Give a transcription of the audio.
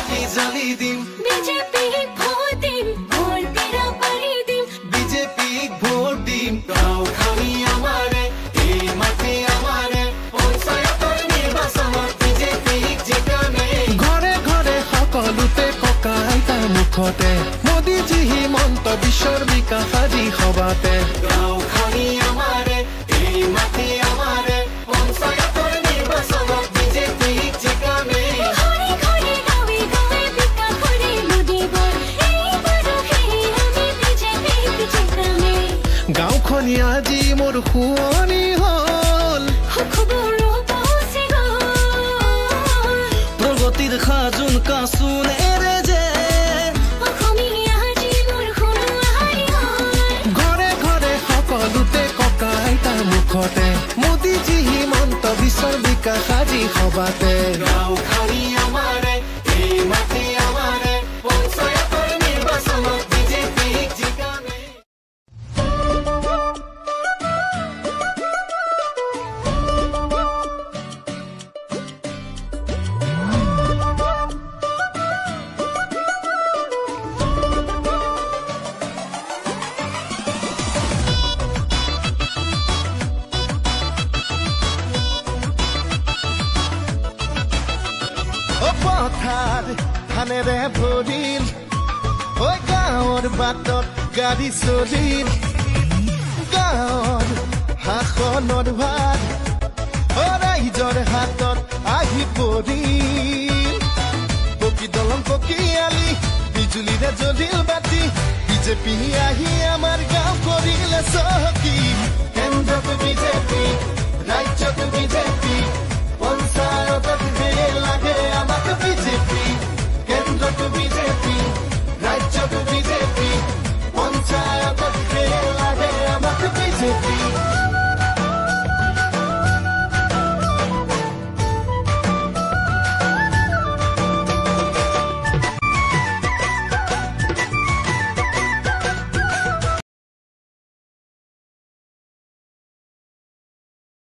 চাকি জ্বলি দিম বিজেপি ভোট দিম ভোট দিৰা পাৰি দিম বিজেপি ভোট দিম গাঁওখানি আমাৰে এই মাটি আমাৰে পঞ্চায়তৰ নিৰ্বাচনত বিজেপিক জিকামে ঘৰে ঘৰে সকলোতে ককা আইতাৰ মুখতে মোদীজী হিমন্ত বিশ্বৰ বিকাশ আজি সভাতে গাঁওখানি আমাৰে এই মাটি আমাৰে পঞ্চায়তৰ নিৰ্বাচনত বিজেপিক জিকামে ঘৰে ঘৰে গাঁৱে গাঁৱে বিকাশৰে মোদীবৰ এইবাৰো সেই আমি বিজেপিক জিকামে গাঁওখনি আজি মোৰ শুৱনি হ'ল খবৰো পहुঁচি গ'ল প্ৰগতিৰ সাজোন কাচোনেৰে যে অসমীয়া আজি মোৰ সোণোৱাৰী হ'ল ঘৰে ঘৰে সকলোতে ককা আইতাৰ মুখতে মোদীজী হিমন্ত বিশ্বৰ বিকাশ আজি সভাতে গাঁওখানি আমাৰে এই মাটি আমাৰে পঞ্চায়তৰ নিৰ্বাচনত বিজেপিক জিকামে পথাৰ ধানেৰে ভৰিল ঐ গাঁৱৰ বাটত গাড়ী চলিল গাঁৱৰ শাসনৰ ভাৰ ৰাইজৰ হাতত আহি পৰিল পকী দলং পকী আলি বিজুলীৰে জ্বলিল বাতি বিজেপি আহি আমাৰ গাঁও কৰিলে চহকী কেন্দ্ৰত বিজেপি ৰাজ্যত বিজেপি